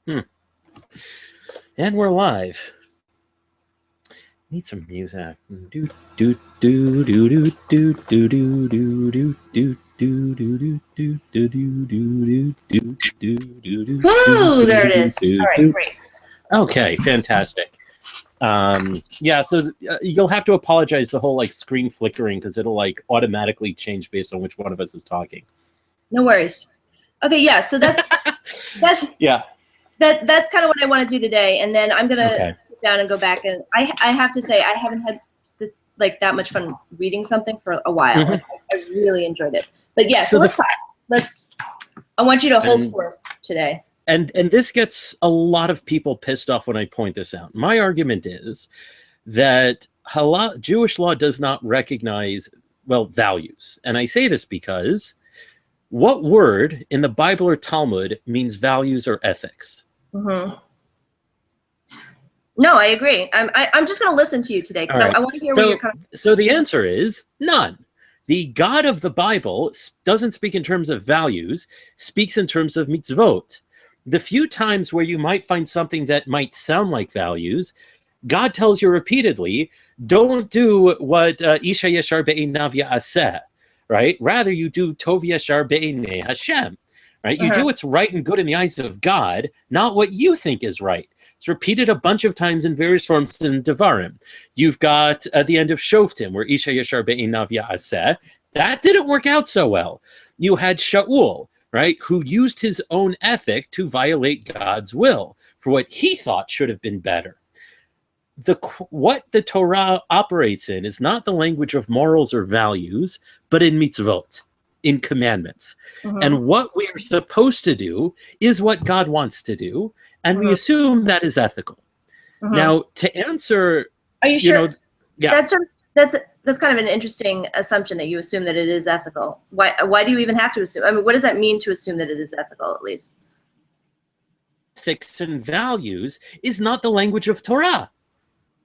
And we're live. Need some music. Do do do do do do do do do do do do do do do do do. Woo! There it is. All right, great. Okay, fantastic. Yeah, so you'll have to apologize the whole like screen flickering because it'll like automatically change based on which one of us is talking. No worries. Okay, yeah. So that's yeah. That's kind of what I want to do today, and then I'm gonna sit down and go back. And I have to say I haven't had this like that much fun reading something for a while. Like, I really enjoyed it. But yeah, so let's. I want you to hold forth today. And this gets a lot of people pissed off when I point this out. My argument is that Jewish law does not recognize, well, values. And I say this because what word in the Bible or Talmud means values or ethics? Mm-hmm. No, I agree. I'm just going to listen to you today because I want to hear where you're coming from. So the answer is none. The God of the Bible doesn't speak in terms of values, speaks in terms of mitzvot. The few times where you might find something that might sound like values, God tells you repeatedly, don't do what Isha Yashar Be'einav Ya'aseh, right? Rather, you do Tov Yashar Be'einei Hashem, right? You do what's right and good in the eyes of God, not what you think is right. It's repeated a bunch of times in various forms in Devarim. You've got at the end of Shoftim, where Isha Yashar Be'einav Ya'aseh. That didn't work out so well. You had Shaul, right, who used his own ethic to violate God's will for what he thought should have been better. What the Torah operates in is not the language of morals or values, but in mitzvot, in commandments. And what we are supposed to do is what God wants to do, and we assume that is ethical. Now, to answer... Are you sure? That's kind of an interesting assumption that you assume that it is ethical. Why do you even have to assume? I mean, what does that mean to assume that it is ethical, at least? Ethics and values is not the language of Torah.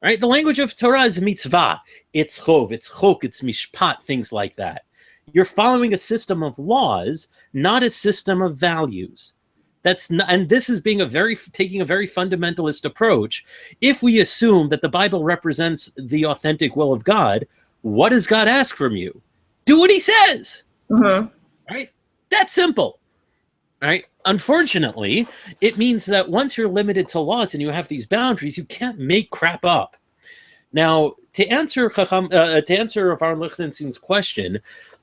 Right? The language of Torah is mitzvah. It's chov, it's chok, it's mishpat, things like that. You're following a system of laws, not a system of values. That's not, and this is taking a very fundamentalist approach. If we assume that the Bible represents the authentic will of God, what does God ask from you? Do what he says. Right? That's simple. Right? Unfortunately, it means that once you're limited to laws and you have these boundaries, you can't make crap up. Now, to answer Rav Aaron Lichtenstein's question,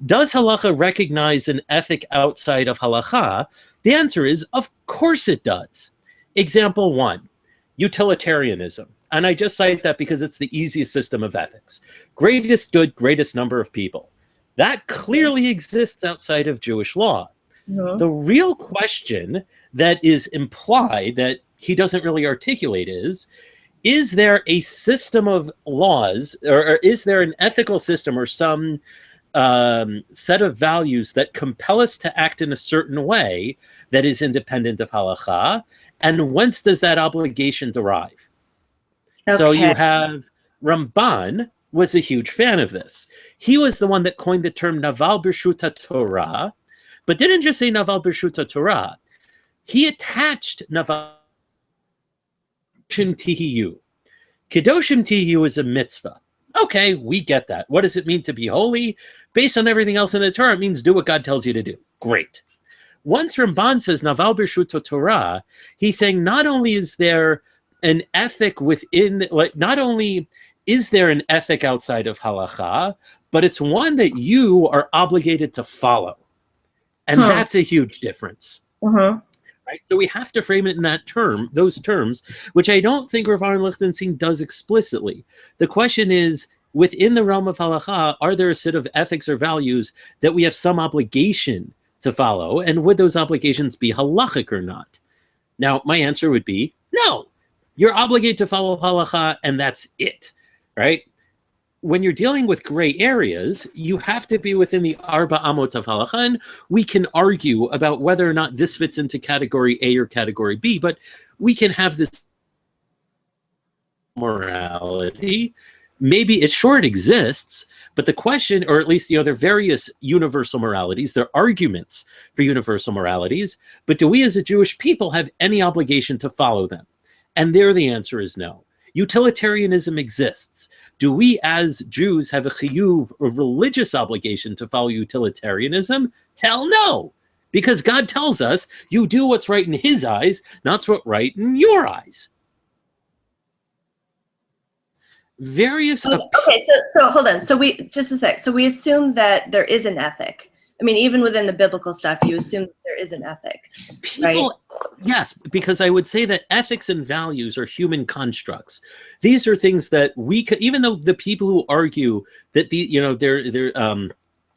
does halacha recognize an ethic outside of halacha? The answer is, of course it does. Example 1, utilitarianism. And I just cite that because it's the easiest system of ethics. Greatest good, greatest number of people. That clearly exists outside of Jewish law. The real question that is implied that he doesn't really articulate is there a system of laws, or is there an ethical system or some set of values that compel us to act in a certain way that is independent of halacha? And whence does that obligation derive? So you have Ramban was a huge fan of this. He was the one that coined the term Naval B'Shuta Torah, but didn't just say Naval B'Shuta Torah. He attached Naval Tihiyu. Kedoshim Tihiyu is a mitzvah. Okay, we get that. What does it mean to be holy? Based on everything else in the Torah, it means do what God tells you to do. Great. Once Ramban says Naval B'Shuta Torah, he's saying not only is there an ethic within, like, not only is there an ethic outside of halacha, but it's one that you are obligated to follow. And that's a huge difference. Right? So we have to frame it in those terms, which I don't think Rav Aaron Lichtenstein does explicitly. The question is, within the realm of halacha, are there a set of ethics or values that we have some obligation to follow? And would those obligations be halachic or not? Now, my answer would be no. You're obligated to follow halacha, and that's it. Right? When you're dealing with gray areas, you have to be within the Arba Amot of Halacha. And we can argue about whether or not this fits into category A or category B, but we can have this morality maybe it's sure it exists, but the question, or at least, there are various universal moralities, there are arguments for universal moralities, but do we as a Jewish people have any obligation to follow them? And there the answer is no. Utilitarianism exists. Do we as Jews have a chiyuv, a religious obligation to follow utilitarianism? Hell no. Because God tells us you do what's right in his eyes, not what's right in your eyes. Various... Okay, so hold on. So just a sec. So we assume that there is an ethic. I mean, even within the biblical stuff, you assume that there is an ethic, right? Yes, because I would say that ethics and values are human constructs. These are things that we could, even though the people who argue that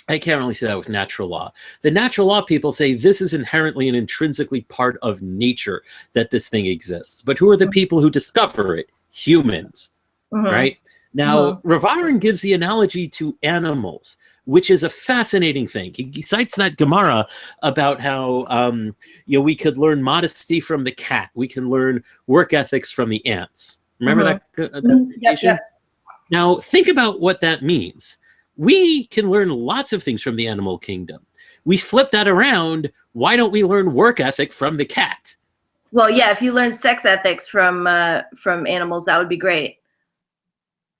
I can't really say that with natural law. The natural law people say this is inherently and intrinsically part of nature, that this thing exists. But who are the people who discover it? Humans, right? Now, Rav Aaron gives the analogy to animals, which is a fascinating thing. He cites that Gemara about how we could learn modesty from the cat. We can learn work ethics from the ants. Remember that? Yep. Now, think about what that means. We can learn lots of things from the animal kingdom. We flip that around. Why don't we learn work ethic from the cat? Well, yeah, if you learn sex ethics from animals, that would be great.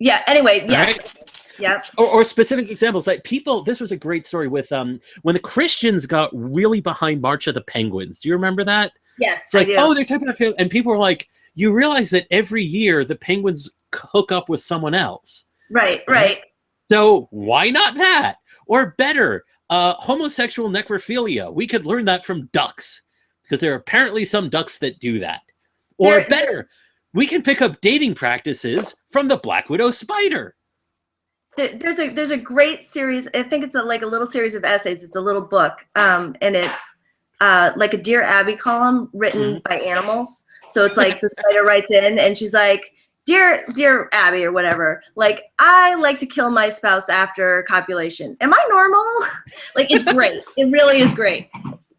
Yeah. Anyway, yeah. Right? Yeah. Or specific examples, like people. This was a great story with when the Christians got really behind March of the Penguins. Do you remember that? Yes. It's like, oh, they're talking about, and people were like, you realize that every year the penguins hook up with someone else. Right. So why not that? Or better, homosexual necrophilia. We could learn that from ducks, because there are apparently some ducks that do that. Or better, we can pick up dating practices from the black widow spider. There's a great series. I think it's like a little series of essays. It's a little book, and it's like a Dear Abby column written by animals. So it's like the spider writes in, and she's like, Dear Abby or whatever, like, I like to kill my spouse after copulation. Am I normal? Like, it's great. It really is great.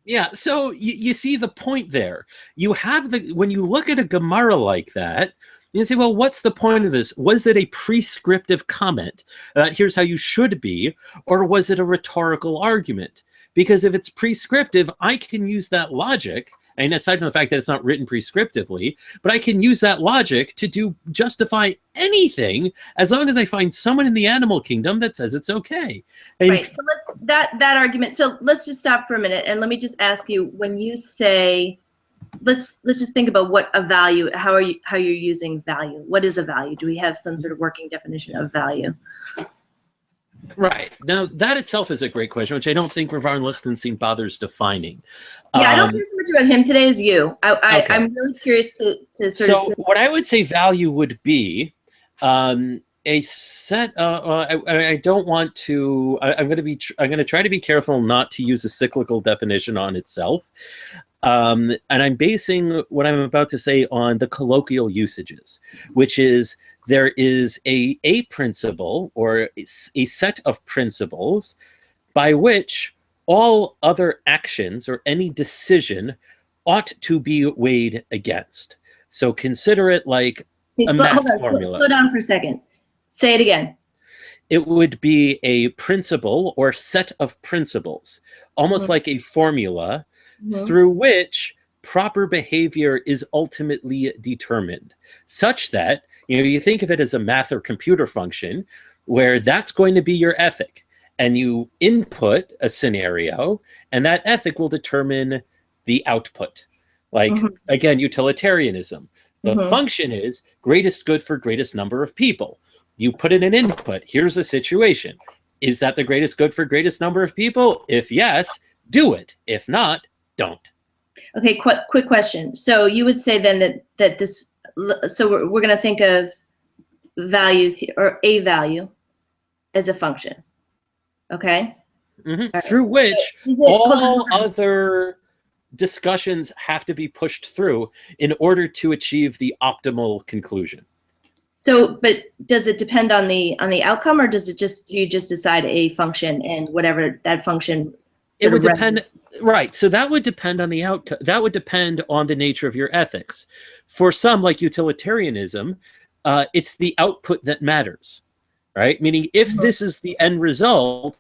Yeah, so you see the point there. You have when you look at a Gemara like that, you say, well, what's the point of this? Was it a prescriptive comment about here's how you should be, or was it a rhetorical argument? Because if it's prescriptive, I can use that logic, and aside from the fact that it's not written prescriptively, but I can use that logic to justify anything as long as I find someone in the animal kingdom that says it's okay. And right. So that argument. So let's just stop for a minute, and let me just ask you: when you say, let's just think about what a value. How you're using value? What is a value? Do we have some sort of working definition of value? Right. Now, that itself is a great question, which I don't think Rav Aaron Lichtenstein bothers defining. Yeah, I don't care so much about him today as you. Okay. I'm really curious to sort of... So what I would say value would be a set... I don't want to... I'm going to try to be careful not to use a cyclical definition on itself. And I'm basing what I'm about to say on the colloquial usages, which is there is a principle or a set of principles by which all other actions or any decision ought to be weighed against. So consider it like a math formula. Slow down for a second. Say it again. It would be a principle or set of principles, almost like a formula through which proper behavior is ultimately determined, such that, you think of it as a math or computer function where that's going to be your ethic, and you input a scenario, and that ethic will determine the output. Like, again, utilitarianism. The function is greatest good for greatest number of people. You put in an input. Here's a situation. Is that the greatest good for greatest number of people? If yes, do it. If not, don't. Okay, quick question. So you would say then that this, so we're going to think of values here, or a value as a function, okay? Right. Through which all other discussions have to be pushed through in order to achieve the optimal conclusion. So, but does it depend on the outcome, or does it you just decide a function and whatever that function? It would depend, right? So that would depend on the outcome. That would depend on the nature of your ethics. For some, like utilitarianism, it's the output that matters. right? Meaning if this is the end result,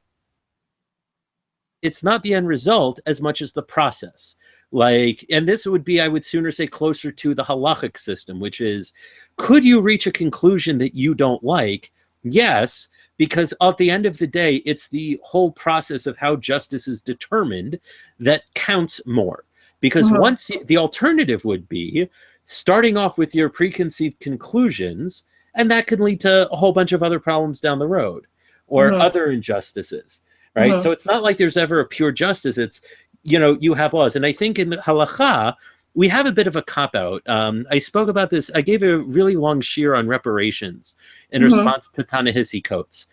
it's not the end result as much as the process. Like, and this would be, I would sooner say, closer to the halachic system, which is, could you reach a conclusion that you don't like? Yes, because at the end of the day, it's the whole process of how justice is determined that counts more. Because once the alternative would be starting off with your preconceived conclusions, and that could lead to a whole bunch of other problems down the road or other injustices, right? So it's not like there's ever a pure justice. It's, you know, you have laws. And I think in halacha, we have a bit of a cop-out. I spoke about this. I gave a really long shiur on reparations in response to Ta-Nehisi Coates.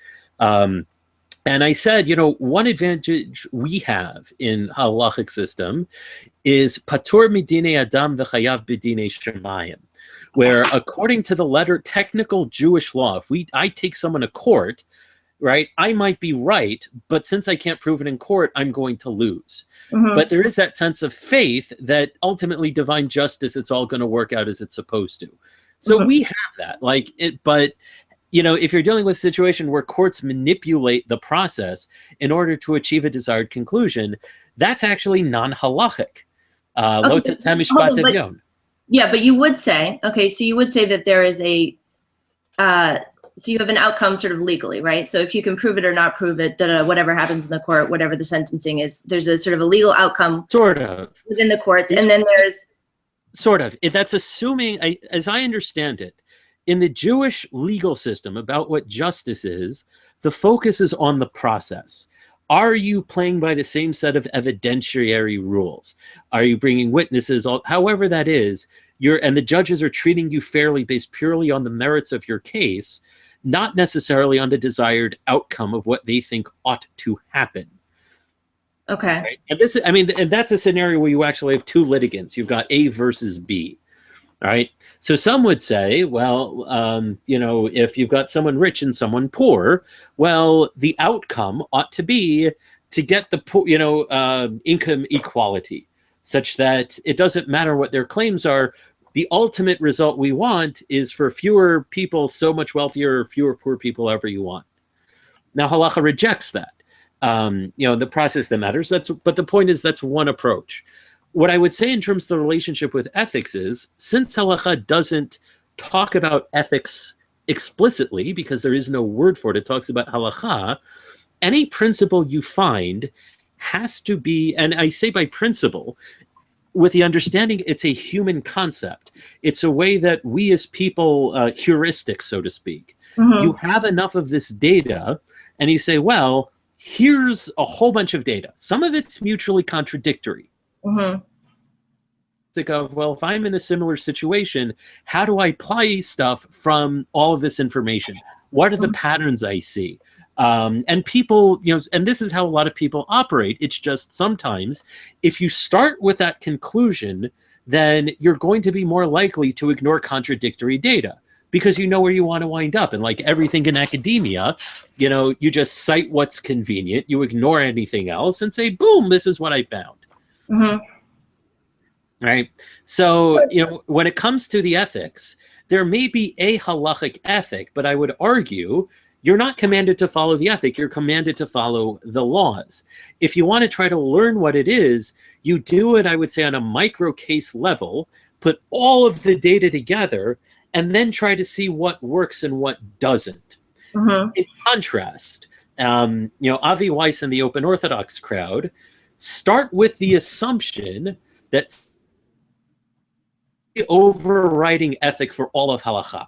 And I said, you know, one advantage we have in halachic system is patur midine adam v'chayav b'dine shemayim, where according to the letter technical Jewish law, if I take someone to court, right, I might be right, but since I can't prove it in court, I'm going to lose. But there is that sense of faith that ultimately divine justice, it's all going to work out as it's supposed to. So we have that, like it, but you know, if you're dealing with a situation where courts manipulate the process in order to achieve a desired conclusion, that's actually non-halachic. Yeah, but you would say, okay, so you would say that there is a, so you have an outcome sort of legally, right? So if you can prove it or not prove it, whatever happens in the court, whatever the sentencing is, there's a sort of a legal outcome sort of within the courts. And then there's sort of, that's assuming, as I understand it, in the Jewish legal system about what justice is, the focus is on the process. Are you playing by the same set of evidentiary rules? Are you bringing witnesses? However that is, and the judges are treating you fairly based purely on the merits of your case, not necessarily on the desired outcome of what they think ought to happen. Okay. Right? And this, I mean, and that's a scenario where you actually have two litigants. You've got A versus B. Right. So some would say, well, you know, if you've got someone rich and someone poor, well, the outcome ought to be to get the, you know, income equality, such that it doesn't matter what their claims are. The ultimate result we want is for fewer people, so much wealthier, fewer poor people, however you want. Now, halacha rejects that. You know, the process that matters. But the point is, that's one approach. What I would say in terms of the relationship with ethics is, since halacha doesn't talk about ethics explicitly, because there is no word for it, it talks about halacha, any principle you find has to be, and I say by principle, with the understanding it's a human concept. It's a way that we as people, heuristic, so to speak. You have enough of this data, and you say, well, here's a whole bunch of data. Some of it's mutually contradictory. Of, well, if I'm in a similar situation, how do I apply stuff from all of this information? What are the patterns I see? And people, you know, and this is how a lot of people operate. It's just sometimes if you start with that conclusion, then you're going to be more likely to ignore contradictory data because you know where you want to wind up. And like everything in academia, you know, you just cite what's convenient, you ignore anything else and say, boom, this is what I found. Right. So, you know, when it comes to the ethics, there may be a halachic ethic, but I would argue you're not commanded to follow the ethic. You're commanded to follow the laws. If you want to try to learn what it is, you do it, I would say, on a micro case level, put all of the data together, and then try to see what works and what doesn't. In contrast, you know, Avi Weiss and the Open Orthodox crowd start with the assumption that the overriding ethic for all of halacha.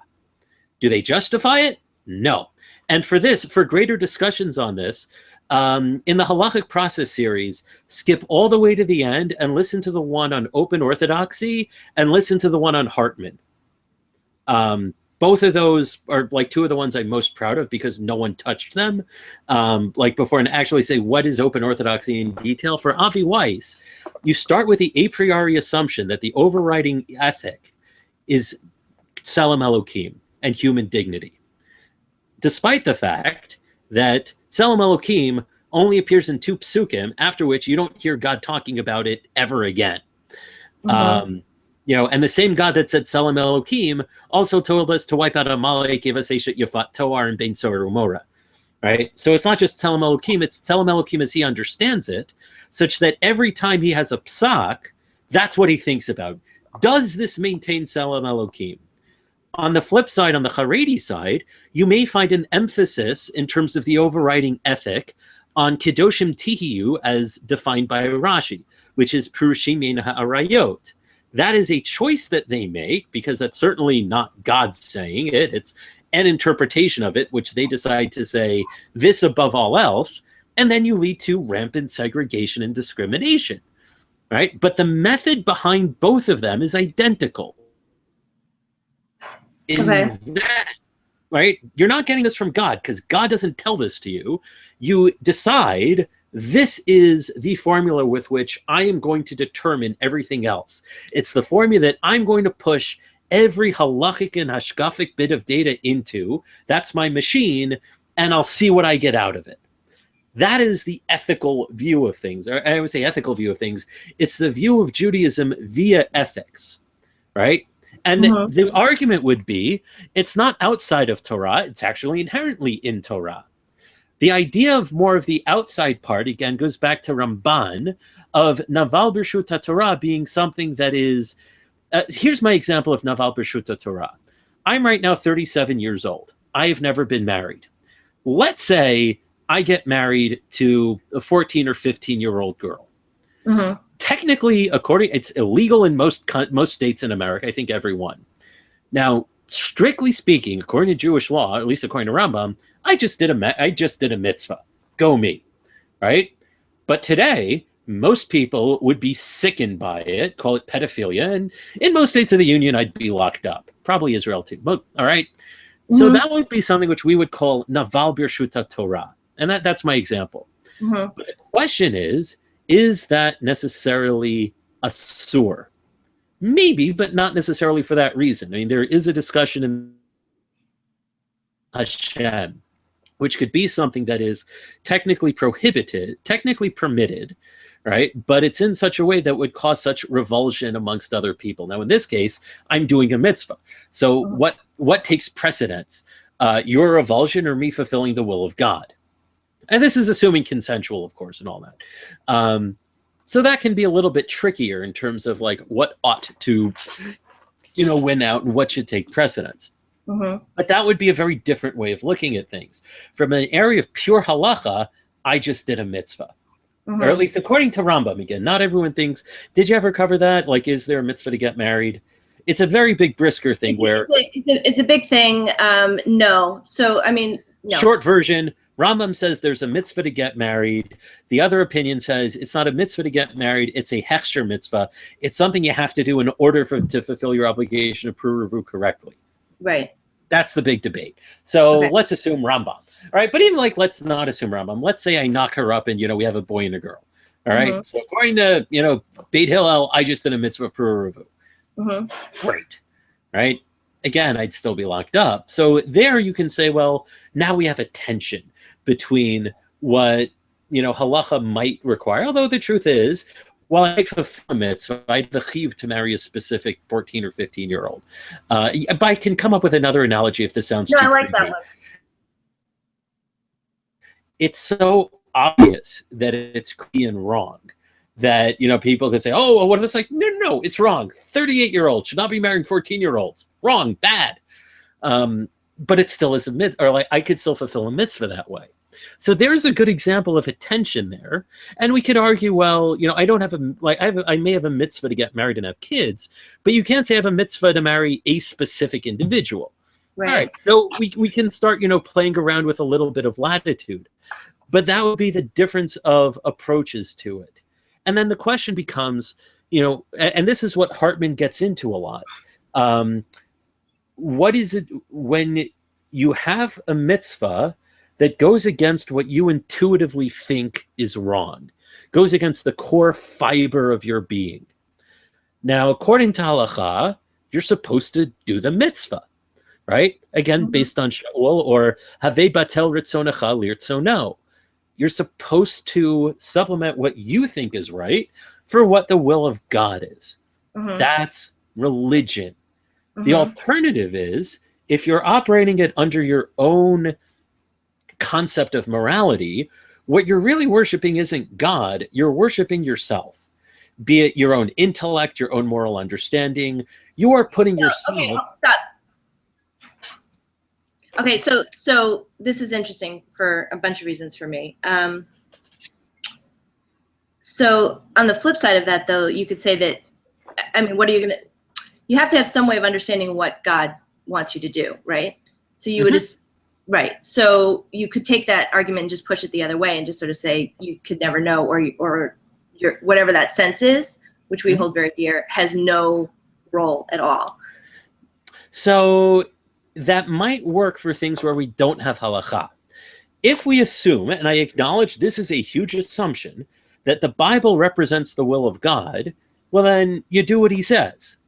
Do they justify it? No. And for this, for greater discussions on this, in the Halachic Process series, skip all the way to the end and listen to the one on Open Orthodoxy and listen to the one on Hartman. Both of those are like two of the ones I'm most proud of because no one touched them like before, and actually say what is Open Orthodoxy in detail. For Avi Weiss, you start with the a priori assumption that the overriding ethic is Tselem Elokim and human dignity, despite the fact that Tselem Elokim only appears in 2 psukim, after which you don't hear God talking about it ever again. And the same God that said Salam Elohim also told us to wipe out Amalek, give us Eshet Yafat Toar and Bein Sor Umora. Right? So it's not just Tzelem Elohim, it's Tzelem Elohim as he understands it, such that every time he has a psak, that's what he thinks about. Does this maintain Tzelem Elohim? On the flip side, on the Haredi side, you may find an emphasis in terms of the overriding ethic on Kedoshim Tihiyu as defined by Rashi, which is Purushim Min Ha'arayot. That is a choice that they make, because that's certainly not God saying it. It's an interpretation of it, which they decide to say this above all else, and then you lead to rampant segregation and discrimination, right? But the method behind both of them is identical. Okay. Right? You're not getting this from God, because God doesn't tell this to you. You decide this is the formula with which I am going to determine everything else. It's the formula that I'm going to push every halachic and hashkafic bit of data into. That's my machine, and I'll see what I get out of it. That is the ethical view of things. Or I would say ethical view of things. It's the view of Judaism via ethics, right? And the argument would be, it's not outside of Torah, it's actually inherently in Torah. The idea of more of the outside part, again, goes back to Ramban, of Naval B'Rshut Torah being something that is, here's my example of Naval B'Rshut Torah. I'm right now 37 years old. I have never been married. Let's say I get married to a 14 or 15-year-old girl. Mm-hmm. Technically, it's illegal in most states in America. I think every one. Now, strictly speaking, according to Jewish law, at least according to Rambam, I just did a mitzvah. Go me, right? But today, most people would be sickened by it, call it pedophilia, and in most states of the union, I'd be locked up. Probably Israel too. All right. Mm-hmm. So that would be something which we would call Naval B'Rshut Torah, and that's my example. Mm-hmm. But the question is that necessarily a sur? Maybe, but not necessarily for that reason. I mean, there is a discussion in Hashem, which could be something that is technically prohibited, technically permitted, right? But it's in such a way that would cause such revulsion amongst other people. Now, in this case, I'm doing a mitzvah. So what takes precedence? Your revulsion or me fulfilling the will of God? And this is assuming consensual, of course, and all that. So that can be a little bit trickier in terms of like what ought to, win out and what should take precedence. Mm-hmm. But that would be a very different way of looking at things. From an area of pure halacha, I just did a mitzvah. Mm-hmm. Or at least according to Rambam, again, not everyone thinks, did you ever cover that? Like, is there a mitzvah to get married? It's a very big Brisker thing it's a big thing. No. So, I mean, no. Short version, Rambam says there's a mitzvah to get married. The other opinion says it's not a mitzvah to get married. It's a hechsher mitzvah. It's something you have to do in order to fulfill your obligation of pruruvu correctly. Right. That's the big debate. So let's assume Rambam. All right. But even let's not assume Rambam. Let's say I knock her up and, we have a boy and a girl. All right. Mm-hmm. So according to, Beit Hillel, I just did a mitzvah of pruruvu. Mm-hmm. Great. Right. Again, I'd still be locked up. So there you can say, well, now we have a tension between what, halacha might require. Although the truth is, while I fulfill a mitzvah, I have the chiv to marry a specific 14 or 15-year-old. But I can come up with another analogy if this sounds too I like creepy. that one. It's so obvious that it's creepy and wrong that, people can say, oh, well, what if it's like, no, it's wrong. 38-year-olds should not be marrying 14-year-olds. Wrong, bad. But it still is a mitzvah, or I could still fulfill a mitzvah that way. So there's a good example of a tension there. And we could argue, well, I don't have I may have a mitzvah to get married and have kids, but you can't say I have a mitzvah to marry a specific individual. Right. All right. So we can start, playing around with a little bit of latitude, but that would be the difference of approaches to it. And then the question becomes, and this is what Hartman gets into a lot. What is it when you have a mitzvah that goes against what you intuitively think is wrong, goes against the core fiber of your being? Now, according to halacha, you're supposed to do the mitzvah, right? Again, based on Shaul or Havei batel ritzonecha lirtzono. You're supposed to supplement what you think is right for what the will of God is. Mm-hmm. That's religion. The alternative is, if you're operating it under your own concept of morality, what you're really worshiping isn't God, you're worshiping yourself. Be it your own intellect, your own moral understanding. You are putting yourself... Okay, stop. Okay, so this is interesting for a bunch of reasons for me. So on the flip side of that, though, you could say that, I mean, what are you going to... You have to have some way of understanding what God wants you to do, right? So you would just... Right. So you could take that argument and just push it the other way and just sort of say you could never know, or your whatever that sense is, which we hold very dear, has no role at all. So that might work for things where we don't have halakha. If we assume, and I acknowledge this is a huge assumption, that the Bible represents the will of God, well, then you do what he says.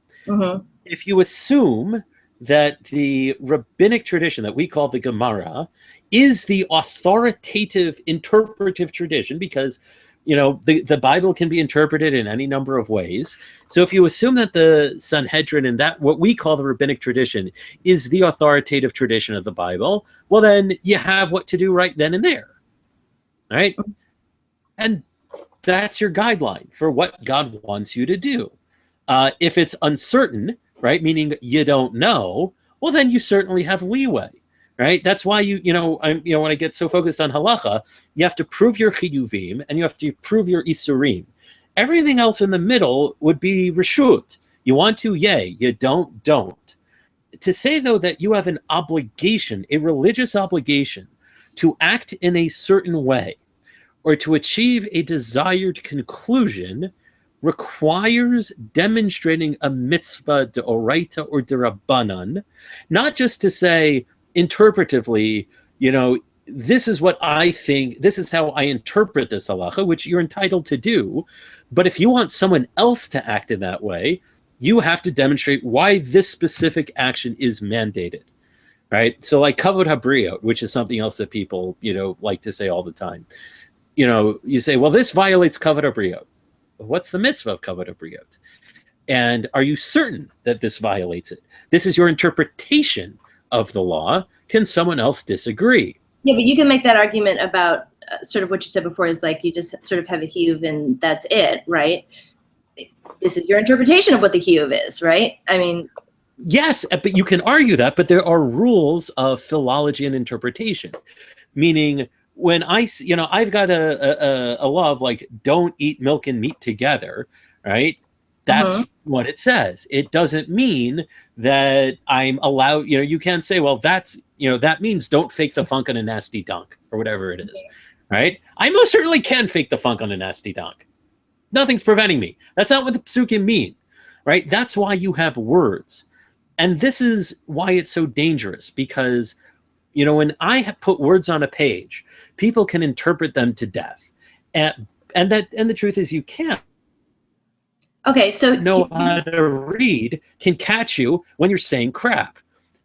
If you assume that the rabbinic tradition that we call the Gemara is the authoritative interpretive tradition, because the Bible can be interpreted in any number of ways. So if you assume that the Sanhedrin and that what we call the rabbinic tradition is the authoritative tradition of the Bible, well, then you have what to do right then and there. All right? And that's your guideline for what God wants you to do. If it's uncertain, right, meaning you don't know, well, then you certainly have leeway, right? That's why when I get so focused on halacha, you have to prove your chiyuvim and you have to prove your isurim. Everything else in the middle would be reshut. You want to, yay. You don't. To say, though, that you have an obligation, a religious obligation, to act in a certain way or to achieve a desired conclusion requires demonstrating a mitzvah d'oraita or d'rabbanan, not just to say interpretively, this is what I think, this is how I interpret this halacha, which you're entitled to do. But if you want someone else to act in that way, you have to demonstrate why this specific action is mandated, right? So like kavod habriot, which is something else that people, like to say all the time. You say, well, this violates kavod habriot. What's the mitzvah of kavod habriot? And are you certain that this violates it? This is your interpretation of the law. Can someone else disagree? Yeah, but you can make that argument about sort of what you said before is like you just sort of have a hiyuv and that's it, right? This is your interpretation of what the hiyuv is, right? I mean... Yes, but you can argue that, but there are rules of philology and interpretation. Meaning... when I've got a law of like, don't eat milk and meat together, right? That's what it says. It doesn't mean that I'm allowed, you can't say, well, that's, that means don't fake the funk on a nasty dunk or whatever it is, right? I most certainly can fake the funk on a nasty dunk. Nothing's preventing me. That's not what the psukim mean, right? That's why you have words. And this is why it's so dangerous, because when I have put words on a page, people can interpret them to death, and the truth is you can't. Okay, so know how to read can catch you when you're saying crap.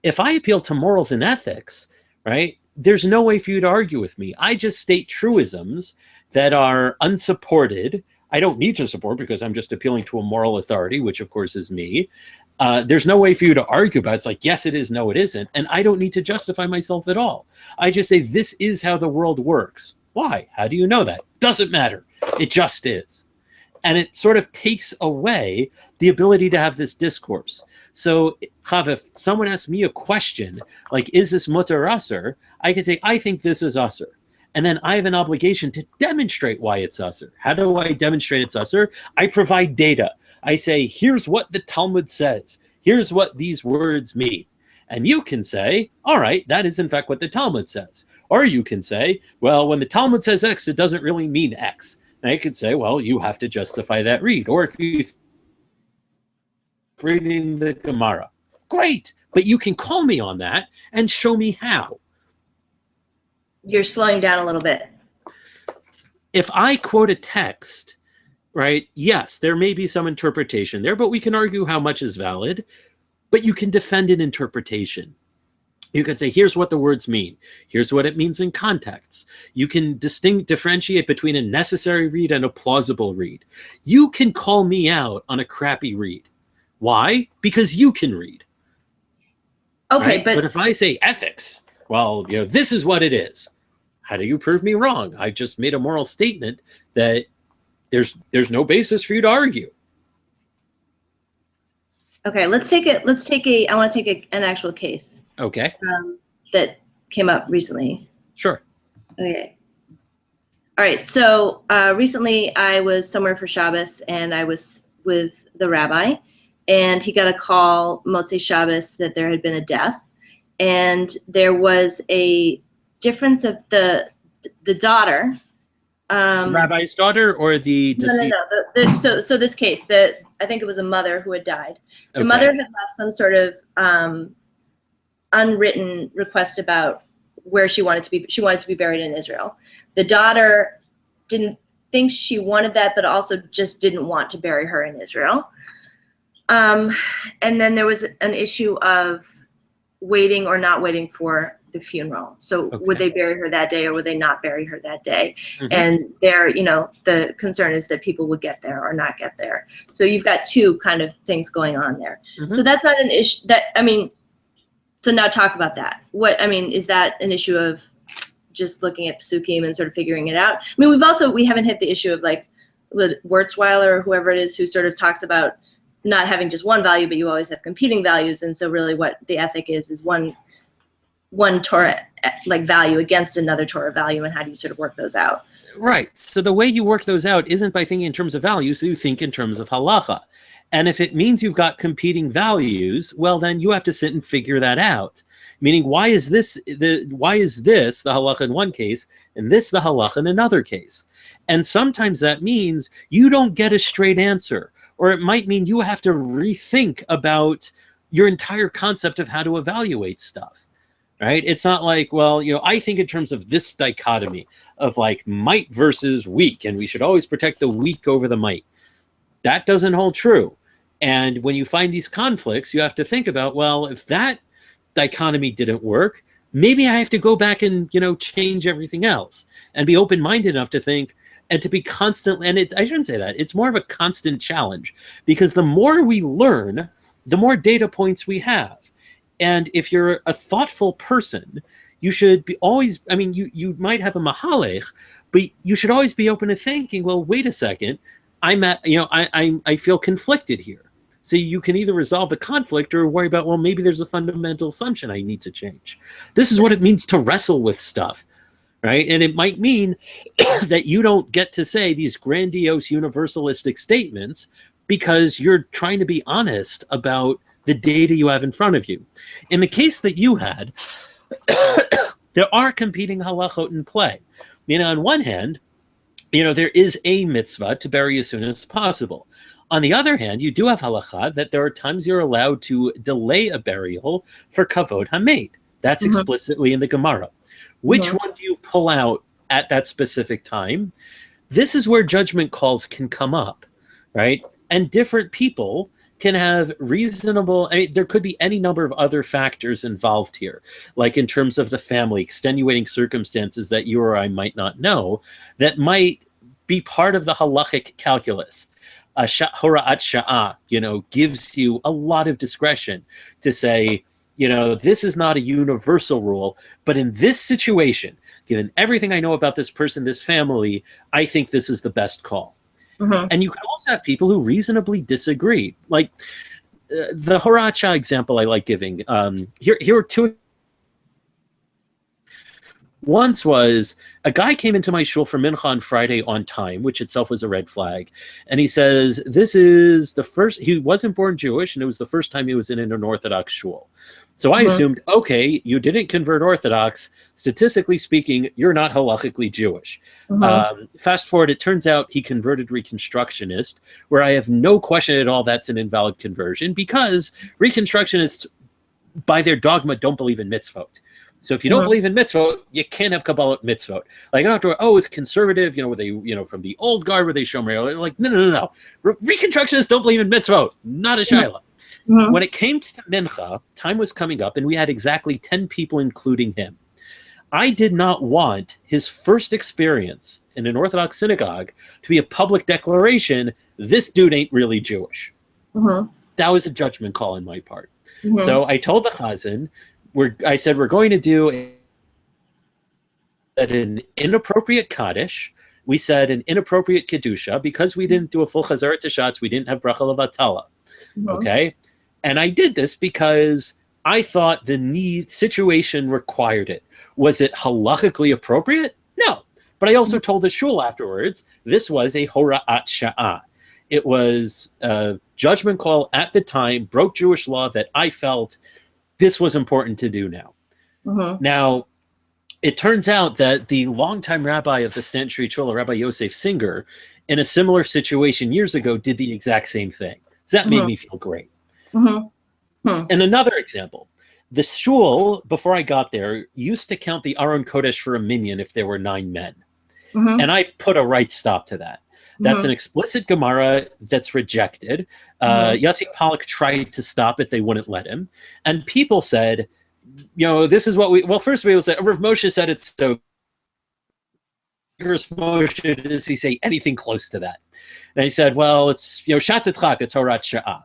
If I appeal to morals and ethics, right, there's no way for you to argue with me. I just state truisms that are unsupported. I don't need to support because I'm just appealing to a moral authority, which of course is me. There's no way for you to argue about it. It's like, yes, it is, no, it isn't. And I don't need to justify myself at all. I just say, this is how the world works. Why? How do you know that? Doesn't matter. It just is. And it sort of takes away the ability to have this discourse. So, Chav, if someone asks me a question, like, is this mutar aser? I can say, I think this is aser. And then I have an obligation to demonstrate why it's aser. How do I demonstrate it's aser? I provide data. I say, here's what the Talmud says. Here's what these words mean. And you can say, all right, that is in fact what the Talmud says. Or you can say, well, when the Talmud says X, it doesn't really mean X. And I could say, well, you have to justify that read. Or if you reading the Gemara, great. But you can call me on that and show me how. You're slowing down a little bit. If I quote a text, right, yes, there may be some interpretation there, but we can argue how much is valid. But you can defend an interpretation. You can say, here's what the words mean. Here's what it means in context. You can differentiate between a necessary read and a plausible read. You can call me out on a crappy read. Why? Because you can read. Okay, right? But if I say ethics, well, this is what it is. How do you prove me wrong? I just made a moral statement that there's no basis for you to argue. Okay, let's take a. I want to take an actual case. Okay. That came up recently. Sure. Okay. All right. So recently, I was somewhere for Shabbos, and I was with the rabbi, and he got a call Motzei Shabbos that there had been a death, and there was a difference of the daughter. The rabbi's daughter or the deceased? No. So this case, I think it was a mother who had died. The mother had left some sort of unwritten request about where she wanted to be. She wanted to be buried in Israel. The daughter didn't think she wanted that, but also just didn't want to bury her in Israel. And then there was an issue of waiting or not waiting for the funeral. So would they bury her that day or would they not bury her that day? And there, the concern is that people would get there or not get there. So you've got two kind of things going on there. So that's not an issue so now talk about that. Is that an issue of just looking at Psukim and sort of figuring it out? We haven't hit the issue of like Wurzweiler or whoever it is who sort of talks about not having just one value, but you always have competing values. And so really what the ethic is one Torah like value against another Torah value, and how do you sort of work those out? Right. So the way you work those out isn't by thinking in terms of values, you think in terms of halacha. And if it means you've got competing values, well, then you have to sit and figure that out. Meaning, why is this the halacha in one case and this the halacha in another case? And sometimes that means you don't get a straight answer, or it might mean you have to rethink about your entire concept of how to evaluate stuff. Right? It's not like, well, I think in terms of this dichotomy of like might versus weak, and we should always protect the weak over the might. That doesn't hold true. And when you find these conflicts, you have to think about, well, if that dichotomy didn't work, maybe I have to go back and, change everything else and be open-minded enough to think and to be constantly, and I shouldn't say that, it's more of a constant challenge, because the more we learn, the more data points we have. And if you're a thoughtful person, you should be always, you might have a mahalech, but you should always be open to thinking, well, wait a second, I feel conflicted here. So you can either resolve the conflict or worry about, well, maybe there's a fundamental assumption I need to change. This is what it means to wrestle with stuff, right? And it might mean that you don't get to say these grandiose universalistic statements because you're trying to be honest about the data you have in front of you. In the case that you had, there are competing halachot in play. On one hand, there is a mitzvah to bury as soon as possible. On the other hand, you do have halacha that there are times you're allowed to delay a burial for kavod hamet. That's explicitly in the Gemara. Which one do you pull out at that specific time? This is where judgment calls can come up, right? And different people can have reasonable, there could be any number of other factors involved here, like in terms of the family, extenuating circumstances that you or I might not know, that might be part of the halachic calculus. Hora'at sha'ah, gives you a lot of discretion to say, this is not a universal rule, but in this situation, given everything I know about this person, this family, I think this is the best call. And you can also have people who reasonably disagree. Like the Hora'at sha'ah example I like giving. Here are two. Once was a guy came into my shul for mincha on Friday on time, which itself was a red flag. And he says, this is the first, he wasn't born Jewish, and it was the first time he was in an Orthodox shul. So I assumed, okay, you didn't convert Orthodox. Statistically speaking, you're not halachically Jewish. Fast forward, it turns out he converted Reconstructionist, where I have no question at all that's an invalid conversion, because Reconstructionists, by their dogma, don't believe in mitzvot. So if you don't believe in mitzvot, you can't have Kabbalah mitzvot. Like, I don't have to, it's conservative, were they, from the old guard, were they Shomer? Like, no. Reconstructionists don't believe in mitzvot. Not a Shaila. When it came to Mincha, time was coming up, and we had exactly 10 people, including him. I did not want his first experience in an Orthodox synagogue to be a public declaration, this dude ain't really Jewish. that was a judgment call on my part. So I told the chazan, I said, we're going to do an inappropriate kaddish. We said an inappropriate kedusha because we didn't do a full chazaret shots. We didn't have bracha levatala. Okay, and I did this because I thought the situation required it. Was it halachically appropriate? No, but I also told the shul afterwards this was a hora'at sha'ah. It was a judgment call at the time, broke Jewish law that I felt this was important to do now. Now, it turns out that the longtime rabbi of the Stanton Street Shul, Rabbi Yosef Singer, in a similar situation years ago, did the exact same thing. So that made me feel great. And another example, the shul, before I got there, used to count the Aron Kodesh for a minyan if there were 9 men. And I put a right stop to that. That's an explicit Gemara that's rejected. Yossi Pollack tried to stop it. They wouldn't let him. And people said, this is what well, first people said, Rav Moshe said it's so. Rav Moshe, does he say anything close to that? And he said, well, it's, Shatetchak, it's Horat Sha'ah.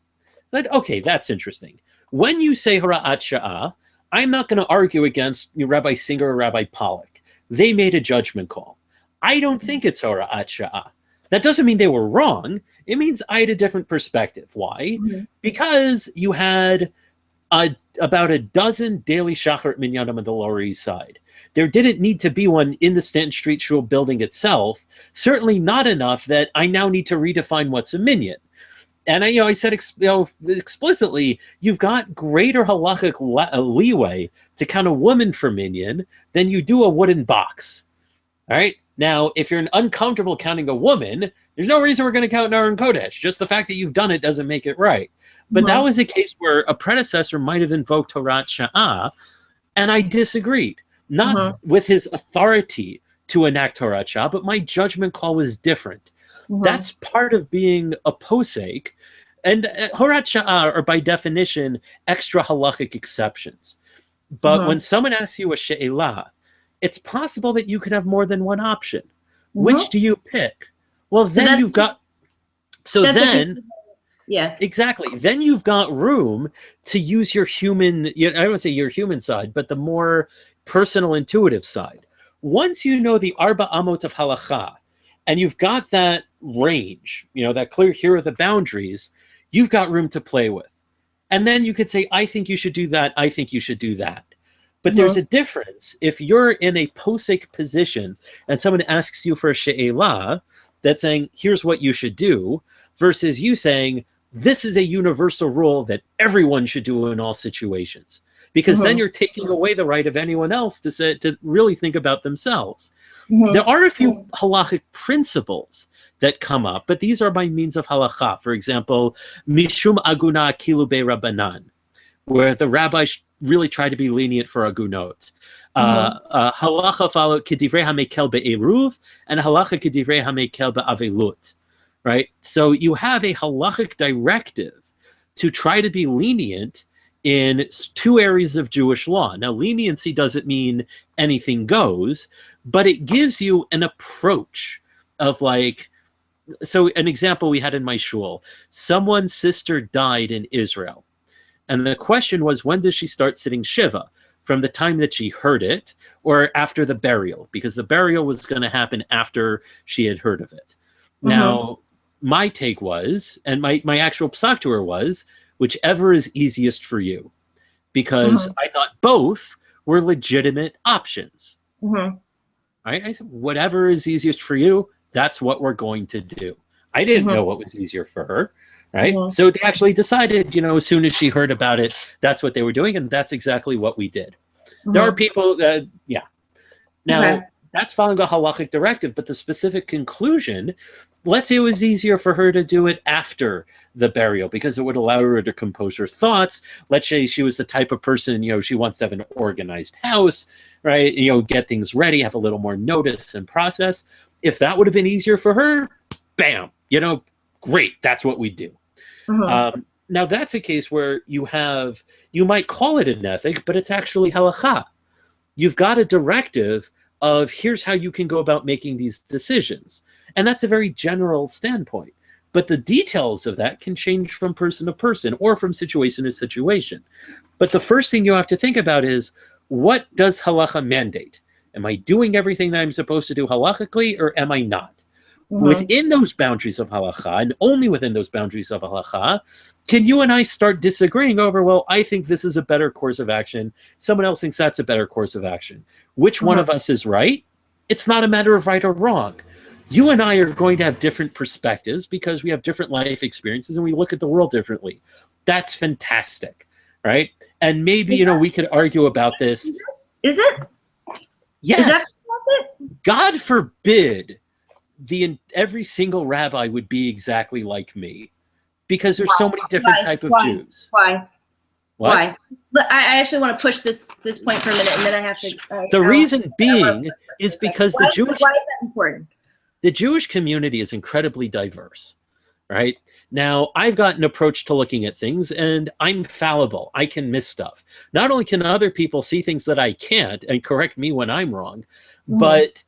But okay, that's interesting. When you say Horat Sha'ah, I'm not going to argue against Rabbi Singer or Rabbi Pollack. They made a judgment call. I don't think it's Horat Sha'ah. That doesn't mean they were wrong. It means I had a different perspective. Why? Because you had about a dozen daily Shacharit Minyanim on the Lower East Side. There didn't need to be one in the Stanton Street Shul building itself. Certainly not enough that I now need to redefine what's a minyan. And I said explicitly, you've got greater halachic leeway to count a woman for minyan than you do a wooden box. All right? Now, if you're uncomfortable counting a woman, there's no reason we're going to count Aron Kodesh. Just the fact that you've done it doesn't make it right. But that was a case where a predecessor might have invoked Horat Sha'ah, and I disagreed. Not with his authority to enact Horat Sha'ah, but my judgment call was different. That's part of being a posek. And Horat Sha'ah are, by definition, extra halachic exceptions. But when someone asks you a she'elah, it's possible that you could have more than one option. Which do you pick? Well, then you've got... So then... Yeah, exactly. Then you've got room to use your human... I don't want to say your human side, but the more personal, intuitive side. Once you know the Arba Amot of Halacha, and you've got that range, that clear, here are the boundaries, you've got room to play with. And then you could say, I think you should do that, I think you should do that. But there's a difference. If you're in a posek position and someone asks you for a she'elah, that's saying, here's what you should do, versus you saying, this is a universal rule that everyone should do in all situations. Because then you're taking away the right of anyone else to really think about themselves. There are a few halachic principles that come up, but these are by means of halacha. For example, mishum aguna kilu be rabbanan, where the rabbis really try to be lenient for agunot. Halacha follow kedivrei hamekel be'eruv and halacha kedivrei hamekel be'avelut. Right? So you have a halachic directive to try to be lenient in 2 areas of Jewish law. Now, leniency doesn't mean anything goes, but it gives you an approach of so an example we had in my shul, someone's sister died in Israel. And the question was, when does she start sitting Shiva? From the time that she heard it or after the burial? Because the burial was going to happen after she had heard of it. Now, my take was, and my actual psak to her was, whichever is easiest for you. Because I thought both were legitimate options. Right? I said, whatever is easiest for you, that's what we're going to do. I didn't know what was easier for her. Right? So they actually decided, as soon as she heard about it, that's what they were doing. And that's exactly what we did. There are people, Now, that's following a halachic directive, but the specific conclusion, let's say it was easier for her to do it after the burial because it would allow her to compose her thoughts. Let's say she was the type of person, she wants to have an organized house, right? Get things ready, have a little more notice and process. If that would have been easier for her, bam, great, that's what we do. Now, that's a case where you might call it an ethic, but it's actually halacha. You've got a directive of here's how you can go about making these decisions. And that's a very general standpoint. but the details of that can change from person to person or from situation to situation. But the first thing you have to think about is, what does halacha mandate? Am I doing everything that I'm supposed to do halachically, or am I not? Within those boundaries of halacha, and only within those boundaries of halacha, can you and I start disagreeing over, well, I think this is a better course of action. Someone else thinks that's a better course of action. Which one of us is right? It's not a matter of right or wrong. You and I are going to have different perspectives because we have different life experiences and we look at the world differently. That's fantastic, right? And maybe, we could argue about this. Is it? Yes. Is that it? God forbid every single rabbi would be exactly like me, because there's so many different type of Jews. Why? What? Why? I actually want to push this point for a minute, and then I have to. The reason being is because why is that important? The Jewish community is incredibly diverse, right? Now, I've got an approach to looking at things, and I'm fallible. I can miss stuff. Not only can other people see things that I can't and correct me when I'm wrong, but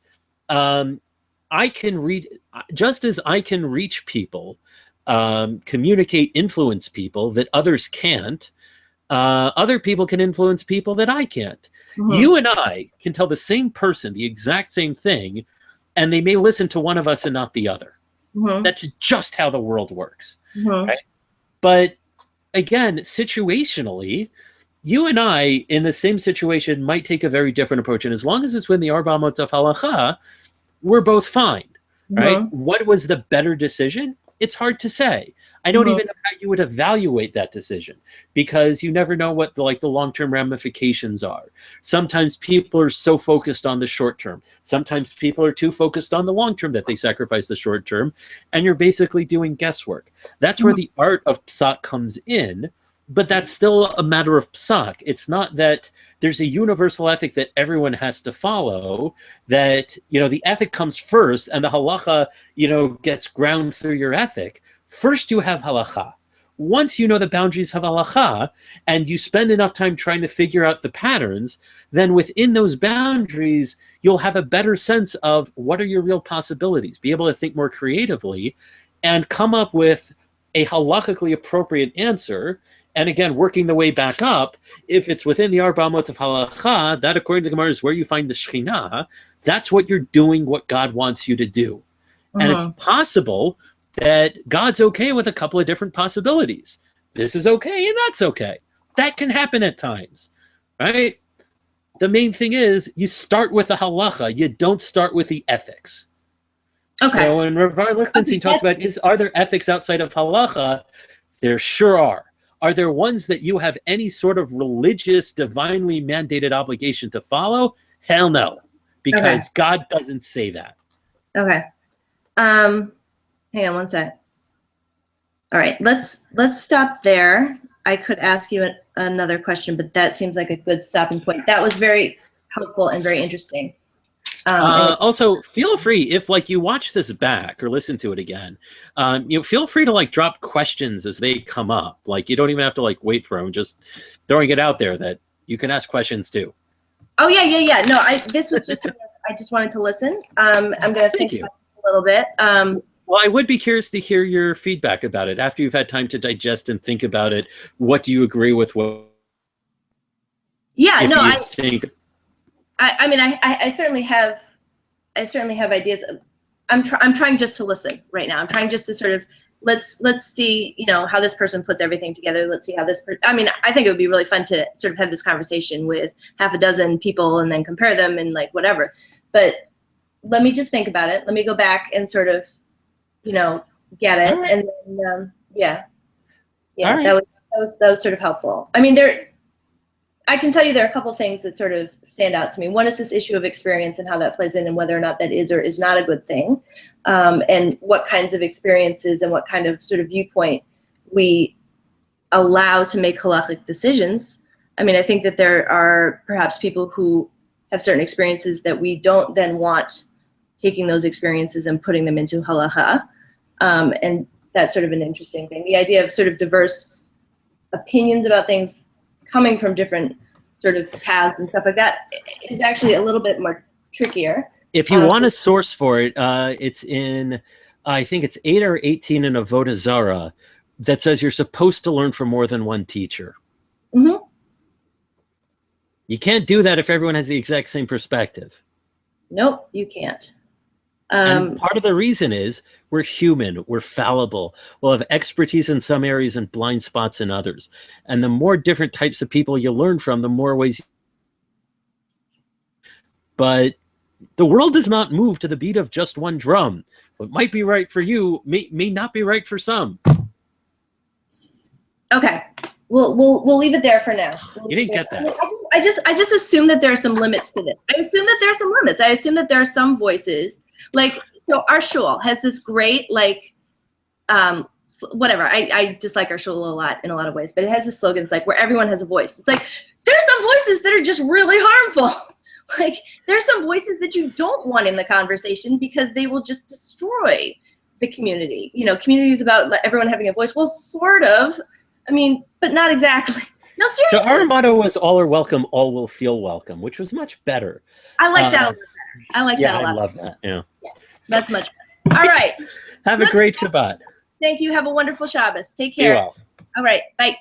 I can read, just as I can reach people, communicate, influence people that others can't, other people can influence people that I can't. You and I can tell the same person the exact same thing, and they may listen to one of us and not the other. That's just how the world works. Right? But again, situationally, you and I in the same situation might take a very different approach. And as long as it's within the Arba Amot of Halacha, we're both fine. Right? What was the better decision? It's hard to say. I don't even know how you would evaluate that decision, because you never know what the long-term ramifications are. Sometimes people are so focused on the short term. Sometimes people are too focused on the long term that they sacrifice the short term, and you're basically doing guesswork. That's where the art of psak comes in, but that's still a matter of psak. It's not that there's a universal ethic that everyone has to follow, that, the ethic comes first and the halacha, gets ground through your ethic. First, you have halacha. Once you know the boundaries of halacha and you spend enough time trying to figure out the patterns, then within those boundaries, you'll have a better sense of what are your real possibilities, be able to think more creatively and come up with a halachically appropriate answer. And again, working the way back up, if it's within the Arba Amot of Halacha, that according to the Gemara is where you find the Shekhinah. That's what you're doing, what God wants you to do. And it's possible that God's okay with a couple of different possibilities. This is okay and that's okay. That can happen at times, right? The main thing is you start with the halacha. You don't start with the ethics. Okay. So when Rav Lichtenstein talks about, are there ethics outside of halacha? There sure are. Are there ones that you have any sort of religious, divinely mandated obligation to follow? Hell no, because God doesn't say that. Okay. Hang on one sec. All right, let's stop there. I could ask you another question, but that seems like a good stopping point. That was very helpful and very interesting. Also, feel free, if you watch this back or listen to it again, feel free to drop questions as they come up. You don't even have to wait for them. Just throwing it out there that you can ask questions too. Oh yeah. No, this was just I just wanted to listen. I'm gonna think about it a little bit. Well, I would be curious to hear your feedback about it after you've had time to digest and think about it. What do you agree with? What? Yeah, no, I think. I mean, I certainly have ideas. I'm trying just to listen right now. I'm trying just to sort of let's see, how this person puts everything together. Let's see how this. I mean, I think it would be really fun to sort of have this conversation with half a dozen people and then compare them and whatever. But let me just think about it. Let me go back and sort of, get it, right. And then yeah, right. that was sort of helpful. I mean, I can tell you there are a couple things that sort of stand out to me. One is this issue of experience and how that plays in and whether or not that is or is not a good thing, and what kinds of experiences and what kind of sort of viewpoint we allow to make halachic decisions. I mean, I think that there are perhaps people who have certain experiences that we don't then want taking those experiences and putting them into halacha. And that's sort of an interesting thing. The idea of sort of diverse opinions about things coming from different sort of paths and stuff like that is actually a little bit more trickier. If you want a source for it, it's in I think it's 8 or 18 in Avodah Zarah that says you're supposed to learn from more than one teacher. Mm-hmm. You can't do that if everyone has the exact same perspective. Nope, you can't. And part of the reason is we're human, we're fallible. We'll have expertise in some areas and blind spots in others. And the more different types of people you learn from, the more ways. But the world does not move to the beat of just one drum. What might be right for you may not be right for some. Okay. We'll leave it there for now. You didn't get that. I just assume that there are some limits to this. I assume that there are some limits. I assume that there are some voices. Like, so our shul has this great, like, whatever. I dislike our shul a lot in a lot of ways, but it has this slogan. It's like where everyone has a voice. It's like there's some voices that are just really harmful. Like there's some voices that you don't want in the conversation because they will just destroy the community. You know, community is about everyone having a voice. Well, sort of. I mean, but not exactly. No, seriously. So our motto was all are welcome, all will feel welcome, which was much better. I like that a lot better. I like that a lot. I love that. Yeah. That's much better. All right. Have a great Shabbat. Thank you. Have a wonderful Shabbos. Take care. You all. All right. Bye.